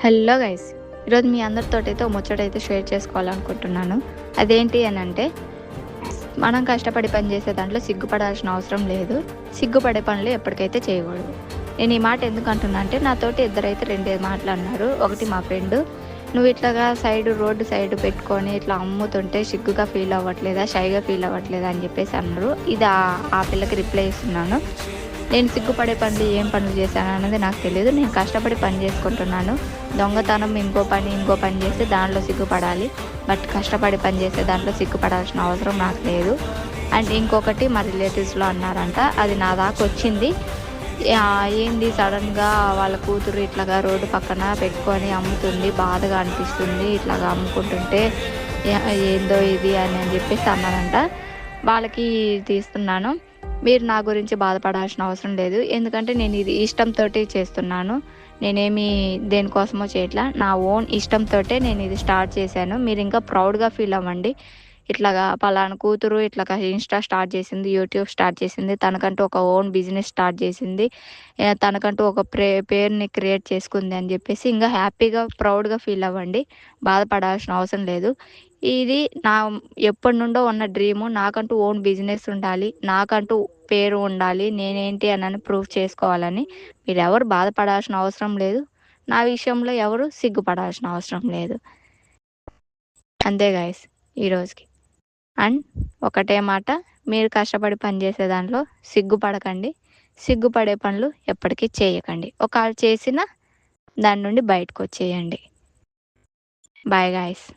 Hello guys, ఈరోజు మీ అందరితోటైతే ఓ ముచ్చటైతే share చేసుకోవాలనుకుంటున్నాను. అదేంటి అని అంటే, మనం కష్టపడి పని చేసే దాంట్లో సిగ్గుపడాల్సిన అవసరం లేదు. సిగ్గుపడే పనులు ఎప్పటికైతే చేయకూడదు. నేను ఈ మాట ఎందుకు అంటున్నా అంటే, నాతోటి ఇద్దరైతే రెండే మాటలు. ఒకటి మా ఫ్రెండ్, నువ్వు ఇట్లాగా రోడ్డు సైడ్ పెట్టుకొని ఇట్లా అమ్ముతుంటే సిగ్గుగా ఫీల్ అవ్వట్లేదా, షైగా ఫీల్ అవ్వట్లేదా అని చెప్పేసి అన్నారు. ఇది ఆ పిల్లకి రిప్లై ఇస్తున్నాను. నేను సిగ్గుపడే పనులు ఏం పనులు చేశాను అన్నది నాకు తెలియదు. నేను కష్టపడి పని చేసుకుంటున్నాను. దొంగతనం ఇంకో పని చేసి దాంట్లో సిగ్గుపడాలి. బట్ కష్టపడి పని చేసే దాంట్లో సిగ్గుపడాల్సిన అవసరం నాకు లేదు. అండ్ ఇంకొకటి మా రిలేటివ్స్లో అన్నారంట, అది నా దాకా వచ్చింది. ఏంది సడన్గా వాళ్ళ కూతురు ఇట్లాగా రోడ్డు పక్కన పెట్టుకొని అమ్ముతుంది, బాధగా అనిపిస్తుంది ఇట్లాగా అమ్ముకుంటుంటే, ఏందో ఇది అని చెప్పేసి అన్నారంట. వాళ్ళకి తీస్తున్నాను. మీరు నా గురించి బాధపడాల్సిన అవసరం లేదు. ఎందుకంటే నేను ఇది ఇష్టంతో చేస్తున్నాను. నేనేమి దేనికోసమో చేయట్లా. నా ఓన్ ఇష్టంతోటే నేను ఇది స్టార్ట్ చేశాను. మీరు ఇంకా ప్రౌడ్గా ఫీల్ అవ్వండి. ఇట్లాగా పలానా కూతురు ఇట్లాగా ఇన్స్టా స్టార్ట్ చేసింది, యూట్యూబ్ స్టార్ట్ చేసింది, తనకంటూ ఒక ఓన్ బిజినెస్ స్టార్ట్ చేసింది, తనకంటూ ఒక పేరుని క్రియేట్ చేసుకుంది అని చెప్పేసి ఇంకా హ్యాపీగా ప్రౌడ్గా ఫీల్ అవ్వండి. బాధపడాల్సిన అవసరం లేదు. ఇది నా ఎప్పటి నుండో ఉన్న డ్రీము. నాకంటూ ఓన్ బిజినెస్ ఉండాలి, నాకంటూ పేరు ఉండాలి, నేనేంటి అని ప్రూవ్ చేసుకోవాలని. మీరెవరు బాధపడాల్సిన అవసరం లేదు. నా విషయంలో ఎవరు సిగ్గుపడాల్సిన అవసరం లేదు. అంతే గాయస్ ఈరోజుకి. అండ్ ఒకటే మాట, మీరు కష్టపడి పనిచేసే దాంట్లో సిగ్గుపడకండి. సిగ్గుపడే పనులు ఎప్పటికీ చేయకండి. ఒకవేళ చేసినా దాని నుండి బయటకు వచ్చేయండి. Bye guys.